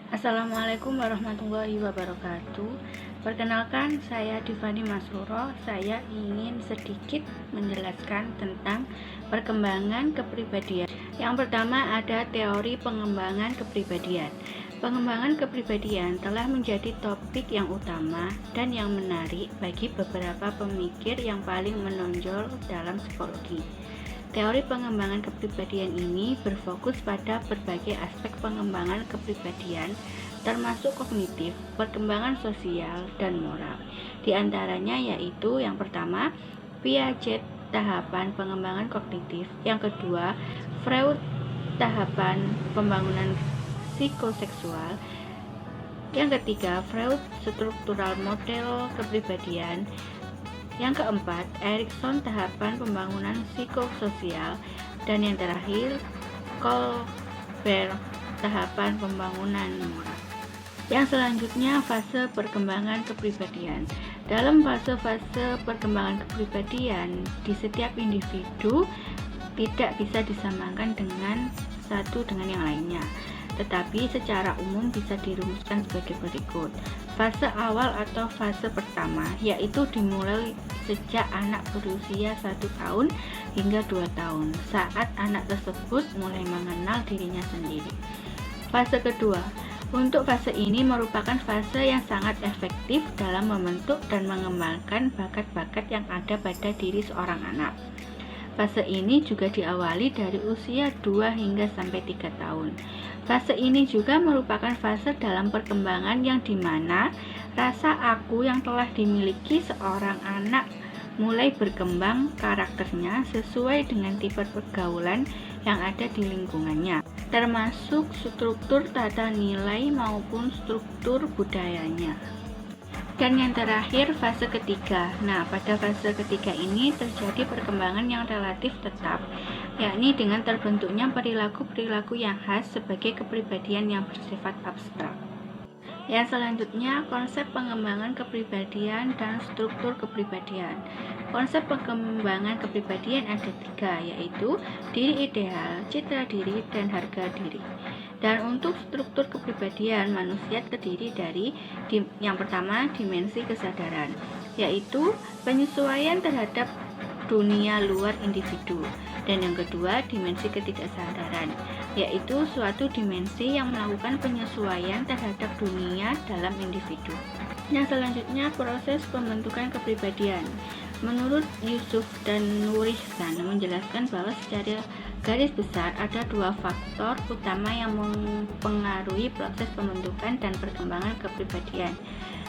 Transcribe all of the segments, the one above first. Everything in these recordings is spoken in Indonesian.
Assalamualaikum warahmatullahi wabarakatuh. Perkenalkan, saya Divani Masruro. Saya ingin sedikit menjelaskan tentang perkembangan kepribadian. Yang pertama ada teori pengembangan kepribadian. Pengembangan kepribadian telah menjadi topik yang utama dan yang menarik bagi beberapa pemikir yang paling menonjol dalam psikologi. Teori pengembangan kepribadian ini berfokus pada berbagai aspek pengembangan kepribadian, termasuk kognitif, perkembangan sosial, dan moral. Di antaranya yaitu yang pertama, Piaget tahapan pengembangan kognitif, yang kedua, Freud tahapan pembangunan psikoseksual, yang ketiga, Freud struktural model kepribadian, yang keempat, Erikson tahapan pembangunan psikososial, dan yang terakhir, Kohlberg tahapan pembangunan moral. Yang selanjutnya, fase perkembangan kepribadian. Dalam fase-fase perkembangan kepribadian di setiap individu tidak bisa disamakan dengan satu dengan yang lainnya, tetapi secara umum bisa dirumuskan sebagai berikut. Fase awal atau fase pertama yaitu dimulai sejak anak berusia 1 tahun hingga 2 tahun, saat anak tersebut mulai mengenal dirinya sendiri. Fase kedua, untuk fase ini merupakan fase yang sangat efektif dalam membentuk dan mengembangkan bakat-bakat yang ada pada diri seorang anak. Fase ini juga diawali dari usia 2 hingga sampai 3 tahun. Fase ini juga merupakan fase dalam perkembangan yang dimana rasa aku yang telah dimiliki seorang anak mulai berkembang karakternya sesuai dengan tipe pergaulan yang ada di lingkungannya, termasuk struktur tata nilai maupun struktur budayanya. Dan yang terakhir, fase ketiga. Nah, pada fase ketiga ini terjadi perkembangan yang relatif tetap, yakni dengan terbentuknya perilaku-perilaku yang khas sebagai kepribadian yang bersifat abstrak. Yang selanjutnya, konsep pengembangan kepribadian dan struktur kepribadian. Konsep pengembangan kepribadian ada 3, yaitu diri ideal, citra diri, dan harga diri. Dan untuk struktur kepribadian, manusia terdiri dari yang pertama, dimensi kesadaran, yaitu penyesuaian terhadap dunia luar individu. Dan yang kedua, dimensi ketidaksadaran, yaitu suatu dimensi yang melakukan penyesuaian terhadap dunia dalam individu. Yang selanjutnya, proses pembentukan kepribadian. Menurut Yusuf dan Nurihsan menjelaskan bahwa secara garis besar ada 2 faktor utama yang mempengaruhi proses pembentukan dan perkembangan kepribadian,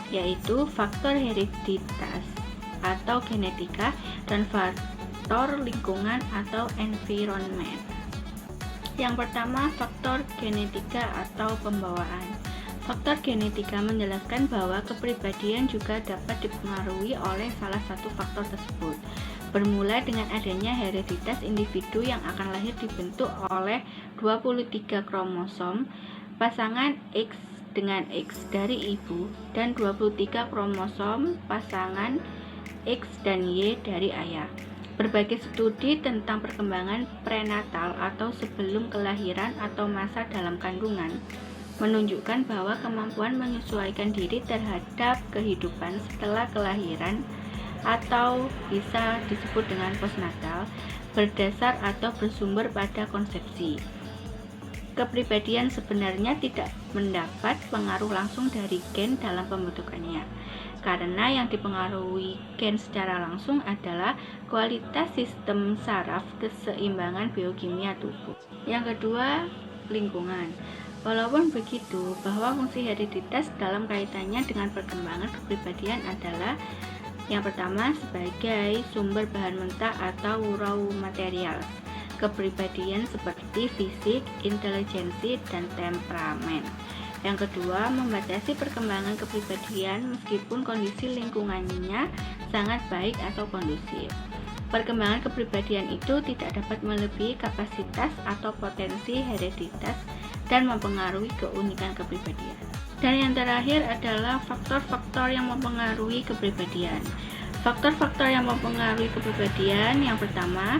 yaitu faktor hereditas atau genetika dan faktor lingkungan atau environment. Yang pertama, faktor genetika atau pembawaan. Faktor genetika menjelaskan bahwa kepribadian juga dapat dipengaruhi oleh salah satu faktor tersebut, bermula dengan adanya hereditas individu yang akan lahir dibentuk oleh 23 kromosom pasangan X dengan X dari ibu dan 23 kromosom pasangan X dan Y dari ayah. Berbagai studi tentang perkembangan prenatal atau sebelum kelahiran atau masa dalam kandungan menunjukkan bahwa kemampuan menyesuaikan diri terhadap kehidupan setelah kelahiran atau bisa disebut dengan postnatal berdasar atau bersumber pada konsepsi. Kepribadian sebenarnya tidak mendapat pengaruh langsung dari gen dalam pembentukannya, karena yang dipengaruhi gen secara langsung adalah kualitas sistem saraf keseimbangan biokimia tubuh. Yang kedua, lingkungan. Walaupun begitu, bahwa fungsi hereditas dalam kaitannya dengan perkembangan kepribadian adalah yang pertama sebagai sumber bahan mentah atau raw material kepribadian seperti fisik, intelijensi, dan temperamen. Yang kedua, membatasi perkembangan kepribadian meskipun kondisi lingkungannya sangat baik atau kondusif. Perkembangan kepribadian itu tidak dapat melebihi kapasitas atau potensi hereditas dan mempengaruhi keunikan kepribadian. Dan yang terakhir adalah faktor-faktor yang mempengaruhi kepribadian. Faktor-faktor yang mempengaruhi kepribadian yang pertama,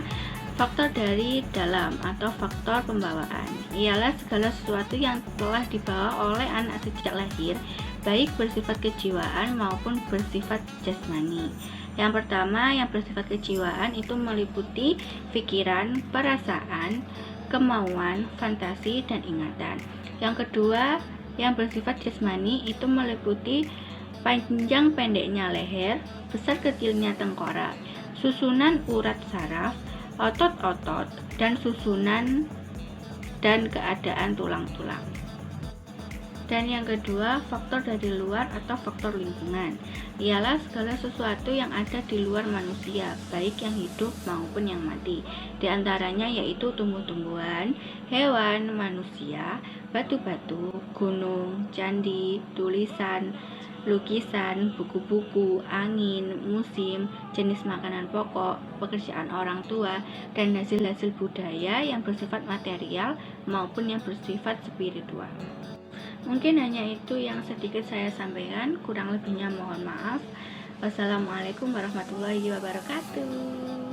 Faktor dari dalam atau faktor pembawaan ialah segala sesuatu yang telah dibawa oleh anak sejak lahir, baik bersifat kejiwaan maupun bersifat jasmani. Yang pertama, yang bersifat kejiwaan itu meliputi pikiran, perasaan, kemauan, fantasi, dan ingatan. Yang kedua, yang bersifat jasmani itu meliputi panjang pendeknya leher, besar kecilnya tengkorak, susunan urat saraf, otot-otot, dan susunan dan keadaan tulang-tulang. Dan yang kedua, faktor dari luar atau faktor lingkungan ialah segala sesuatu yang ada di luar manusia, baik yang hidup maupun yang mati. Di antaranya yaitu tumbuh-tumbuhan, hewan, manusia, batu-batu, gunung, candi, tulisan, lukisan, buku-buku, angin, musim, jenis makanan pokok, pekerjaan orang tua, dan hasil-hasil budaya yang bersifat material maupun yang bersifat spiritual. Mungkin hanya itu yang sedikit saya sampaikan, kurang lebihnya mohon maaf. Wassalamualaikum warahmatullahi wabarakatuh.